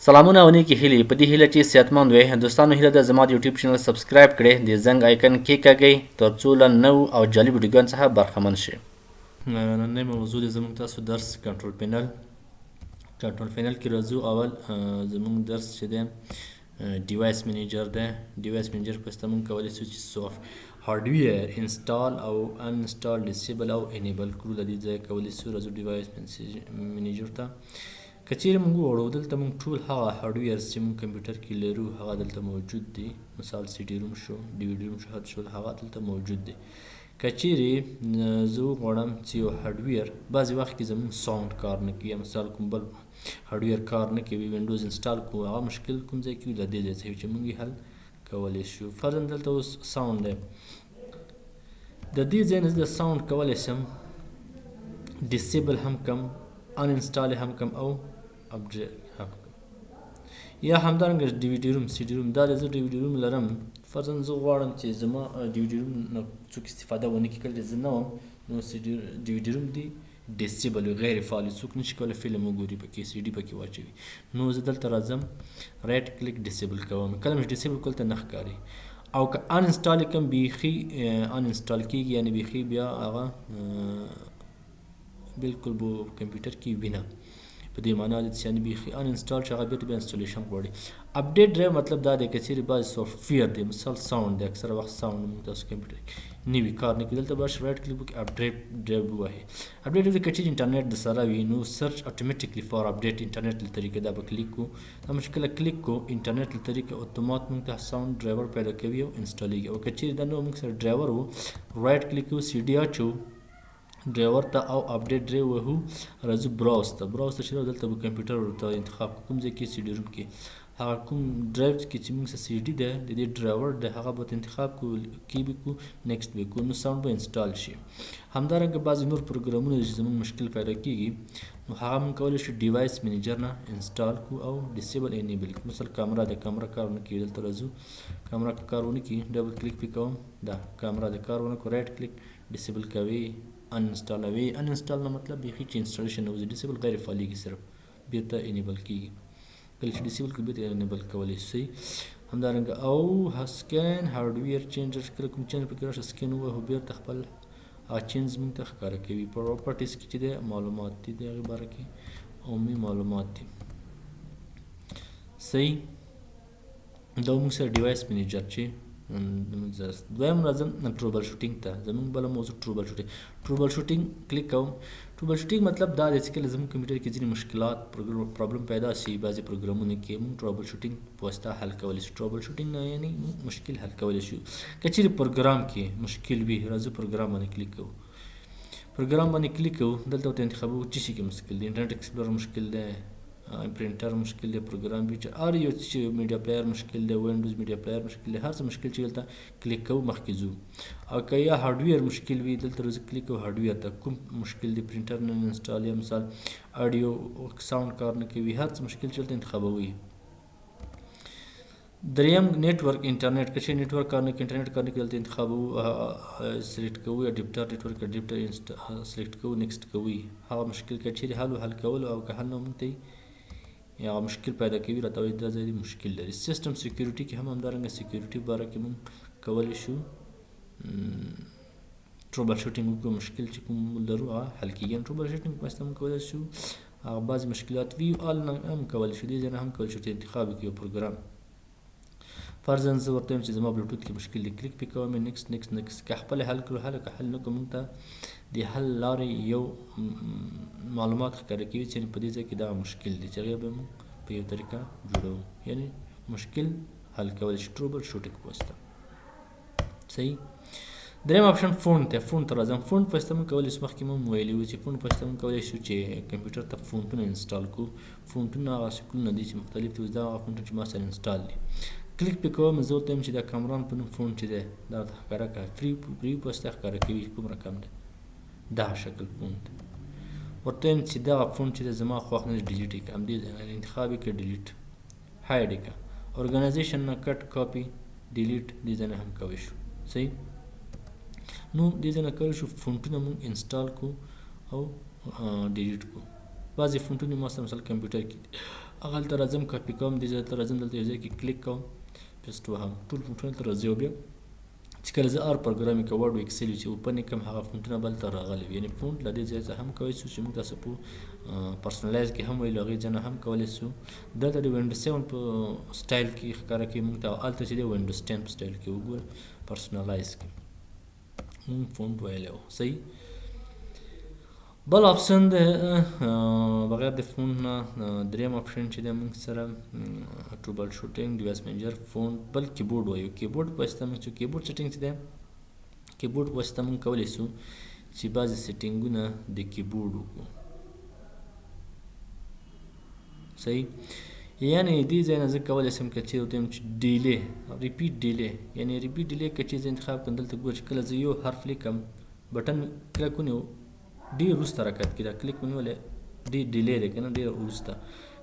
سلامونه او نیکې هیلې په دې هیله چې صحتمند وئ. دوستانو هیله ده زما د یوټیوب چینل سبسکرایب کړئ، د زنګ آیکن کېکاږئ ترڅو له نوو او جالب ویډیوګانو څخه برخمن شئ. نننۍ موضوع دی زموږ تاسو درس کنټرول پینل. کنټرول پینل کې راځو. اول زموږ درس چې دی ډیوایس منیجر دی. ډیوایس منیجر په واسطه موږ کولی شو چې هارډویر انسټال او انسټال ډسیبل او انیبل کړو. له دې ځایه کولی شو راځو ډیوایس منیجر ته. که چیرې موږ وغواړو دلته موږ ټول هغه هارډویرز چې موږ کمپیوټر کې لرو هغه دلته موجود دي. مثال سی ډي روم شو، ډي وي ډي روم شو، هڅ شول، هغه دلته موجود دي. که چیرې زه وغواړم چې یو هارډویر بعضې وخت کې زموږ ساوند کار نه کوي، یا مثال کوم بل هارډویر کار نه کوي، وینډوز انسټال کوو، هغه مشکل کوم ځای کې وي، له دې ځای څخه چې موږ یې حل کولی شو. فرضاً دلته اوس ساوند دی، د دې ځای نه زه د ساوند کولی شم ډسیبل هم کم، ان انسټال هم کم او اپډیټ هم کم. یا همدارنګه ډي وي ډي روم، سی ډي روم، دا زه ډي وي ډي روم لرم. فرضاً زه غواړم چې زما ډي وي ډي روم نه څوک استفاده ونه کړي، کله چې زه نه وم نو ډي وي ډي روم دی ډسیبل وي، غیر فعال وي، څوک نشي کولی فلم وګوري پکې، سی ډي پکې واچوي. نو زه دلته راځم، رایټ کلیک ډسیبل کوم. کله مې ډسیبل کول ته نه ښکاري. او که ان انسټال کړم بیخي ان انسټال کېږي، یعنې بیخي بیا هغه بالکل به کمپیوټر کې وینه. په دې معنا ده چې یعنې بیخي ان انسټال شي، هغه بیرته بیا انسټالیشن غواړي. اپډیټ ډرایو مطلب دا دی که چیرې بعضې سافټویر دی، مثال ساوند دی، اکثره وخت ساوند موږ تاسو کمپیوټر کې نه وي، کار نه کوي، دلته به راشئ رایټ کلیک وکړئ، اپډیټ ډرایو ووهئ. اپډیټ ډرایو که چیرې انټرنیټ د سره وي نو سرچ اتوماتیکلی فار اپډیټ انټرنیټ له طریقې دا به کلیک کو. دا موږ کله کلیک کو انټرنیټ له طریقې اتومات موږ ته ساوند ډرایور پیدا کوي او انسټالیږي. او که چیرې دا نه موږ سره ډرایور و، رایټ کلیک کوو، سی ډي اچو ډرایور ته او اپډیټ ډرایو وهو، راځو براوز ته. براوز ته چې دلته به کمپیوټر ورته انتخاب کوم ځای کې سی ډي روم کې هغه کوم ډرایو کې چې موږ سره سی ډي دی د دې ډرایور دی هغه به انتخاب کوو، کی به کوو، نیکسټ به کوو، نو ساوند به انسټال شي. همدارنګه بعضې نور پروګرامونه چې زموږ مشکل پیدا کېږي نو هغه موږ کولی شو ډیوایس منیجر نه انسټال کوو او ډسیبل انیبل کوو. مثلا کامره د کامره کار ونه کوي، دلته راځو کامره کار ونه کوي، ډبل کلیک پې کوم، دا کامره د کار ونه کړو، رایټ کلیک ډسیبل کوي، ان انسټالوي. ان انسټال نه مطلب بیخي چې انسټالیشن نه وځي، ډسیبل غیر فعالیږي، صرف بیرته انیبل کېږي. کله چې ډسیبل کړو بیرته انیبل کولی شئ. همدارنګه او سکین هارډویر چینجر، کله کوم چینج پکې راشه سکین ووهو، بیرته خپل هغه چینج موږ ته ښکاره کوي. پراپرټیز کې چې دی معلومات دي، د هغې باره کې عمومي معلومات دي. صحیح، دا موږ سره ډیوایس منیجر چې دویم راځم ټروبل شوټینګ ته. زموږ بله موضوع ټروبل شوټینګ. ټروبل شوټینګ کلیک کوم. ټروبل شوټینګ مطلب دا دی چې کله زموږ کمپیوټر کې ځینې مشکلات پرابلم پیدا شي بعضې پروګرامونو کې، موږ ټروبل شوټینګ په واسطه حل کولی شو. ټروبل شوټینګ یعنې مشکل حل کولی شو. که چیرې پروګرام کې مشکل وي راځو پروګرام باندې کلیک کوو. پروګرام باندې کلیک کوو، دلته ورته انتخابوو څه شي کې مشکل دی. انټرنیټ ایکسپلورر مشکل دی، پرنټر مشکل دی، پروګرام بیچ هر یو چې میډیا پلیئر مشکل دی، وینډوز میډیا پلیئر مشکل دی، هر څه مشکل چې دلته کلیک کوو مخکې ځو. او که یا هارډویر مشکل وي دلته راځو کلیک کوو هارډویر ته، کوم مشکل دی، پرنټر نه انسټال، یا مثال اډیو ساوند کار نه کوي، هر څه مشکل چې دلته انتخابوي. دریم نیټورک انټرنیټ، که چیرې نیټورک کار نه کوي، انټرنیټ کار نه کوي، دلته انتخابوو، سلیکټ کوو، اډیپټر نیټورک اډیپټر سلیکټ کوو، نیکسټ کوو. هغه مشکل که چیرې حل کولو او که حل نه موږ ته یا مشکل پیدا کوي راته وایي دا ځای مشکل لري. سیسټم سیکیورټي کې هم همدارنګه سیکیورټي باره کې موږ کولی شو ټروبل شوټینګ وکړو، مشکل چې کوم لرو هغه حل کېږي. ټروبل شوټینګ په واسطه موږ کولی شو هغه بعضې مشکلات وي آل هم کولی شو، دې ځای نه هم کولی شو چې انتخاب وکړو یو پروګرام. فرضاً زه ورته وایم چې زما بلوټوث کې مشکل دی، کلیک پې کوم، نیکسټ نیکسټ نیکسټ. که خپله حل کړو حل، که حل نه کړو موږ ته د حل لارې یو معلومات ښکاره کوي چې په دې ځای کې دغه مشکل دی چې هغې به موږ په یو طریقه جوړوو، یعنې مشکل حل کولی شي ټروبل شوټینګ په واسطه. صحیح. دریم اپشن فونټ دی. فونټ ته راځم. فونټ په واسطه موږ کولی شو مخکې موږ ویلي وو چې فونټ په واسطه موږ کولی شو چې کمپیوټر ته فونټونه انسټال کړو. فونټونه هغه شکلونه دي چې مختلف دي، اوس دا هغه فونټونه چې ما سره انسټال دي. کلیک پې کوم، زه ورته وایم چې دا کامران په نوم فونټ چې دی دا ورته ښکاره کړه، فری په واسطه ښکاره کوي کوم رقم دی، دغه شکل فونټ. ورته وایم چې دغه فونټ چې دی زما خوښ نه دی، ډیلیټ یې کړه، همدې ځای نه انتخاب یې کړه، ډیلیټ، هایډ یې کړه. ارګنایزیشن نه کټ کاپي ډیلیټ دې ځای نه هم کولی شو. صحیح. نو دې ځای نه کولی شو فونټونه موږ انسټال کړو او ډیلیټ کړو. بعضې فونټونه ما سره مثلا کمپیوټر کې هغلته راځم کاپي کوم دې ځای ته راځم دلته یو ځای کې کلیک کوم پیسټ وهم ټول فونټونه ته راځي او بیا چې کله زه ار پروګرامینګ که ورډ ایکسل چې اوپن یې کړم هغه فونټونه به هلته راغلي وي یعنې فونټ له دې ځای څخه هم کولی شو چې موږ تاسو په پرسنلایز کې هم ویلو هغې ځای نه هم کولی شو دلته د وینډوز 7 په سټایل کې ښکاره کوي موږ ته او هلته چې دی وینډوز 10 په سټایل کې وګوره پرسنلایز کې مونږ فونټ ویلی وو صحیح بل اپشن دی بغیر د فونټ نه دریم اپشن چې دی موږ سره ټروبل شوټینګ ډیوایس منیجر فونټ بل کیبورډ وایو کیبورډ په واسطه موږ چې کیبورډ سیټینګ چې دی کیبورډ په واسطه موږ کولی شو چې بعضې سیټینګونه د کیبورډ وکړو صحیح یعنې دې ځای نه زه کولی شم که چېرې ورته وایم چې ډیلې ریپیټ ډیلې یعنې ریپیټ ډیلې که چیز انتخاب کړم دلته ګوره چې کله زه یو حرف لیکم بټن کلک ونیو ډېر وروسته حرکت کړي دا کلیک مې ونیولی ډېر ډیلی دی که نه ډېر وروسته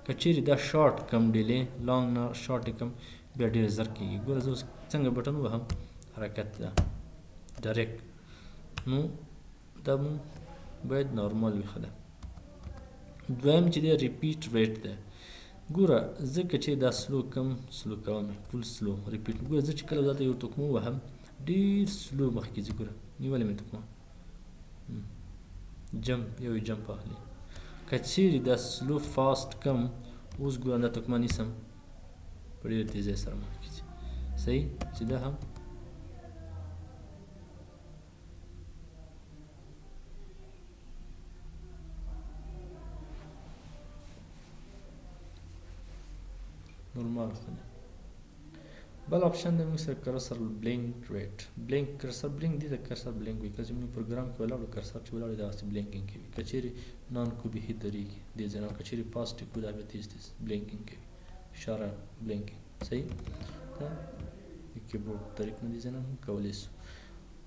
که چیرې دا شارټ کم ډیلی لانګ نه شارټ یې کم بیا ډېر زر کېږي ګوره زه اوس څنګه بټن ووهم حرکت ده ډایرکټ نو دا مو باید نارمل وي ښه ده دویم چې دی ریپیټ ریټ دی ګوره زه که چې دا سلو کم سلو کوم فول سلو ریپیټ ګوره زه چې کله دلته یو تکمه ووهم ډېر سلو مخکې ځي ګوره نیولې مې تکمه جمپ یو جمپ اخلي که چیرې دا سلو فاست کم اوس ګوره دا تکمه نیسم په ډېر تیزۍ سره مخکې ځي صحیح چې دا هم نورمال خونه بل اپشن دی موږ سره کرسر بلینک ریټ بلینک کرسر بلینک دي ته کرسر بلینک وي کله چې موږ پروګرام کې ولاړو کرسر چې ولاړ وي دغسې بلینکینګ کوي که چیرې نان کو بیخي درېږي دې ځای نه که چیرې پاس ټیکو دا بیا تیز تیز بلینکینګ کوي اشاره بلینکینګ صحیح دا د کیبورډ طریق نه دې ځای نه هم کولی شو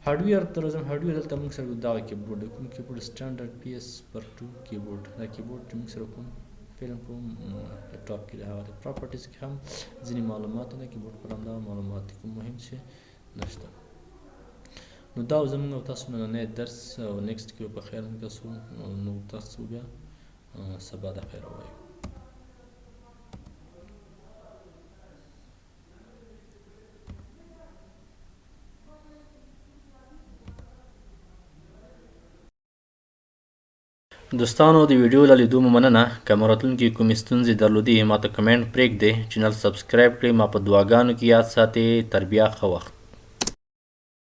هارډویر ته راځم هارډویر دلته موږ سره دغه کیبورډ دی کوم کیبورډ سټنډرډ پی اس پر 2 کیبورډ دا کیبورډ چې موږ سره کوم فلم کوم لیپټاپ کې د هغه د پراپرټیز کې هم ځینې معلومات نه کیبورډ پر همدغه معلومات دي کوم مهم شی نشته نو دا زموږ او تاسو نننی درس او نیکسټ کې به په خیر موږ تاسو نو تاسو بیا سبا د خیر ووایو دوستانو د ویډیو له لیدو مو مننه که مو راتلونکي کومې ستونزې درلودې ما ته کمنټ پرېږدئ چینل سبسکرایب کړئ ما په دعاګانو کې یاد ساتئ تر بیا ښه وخت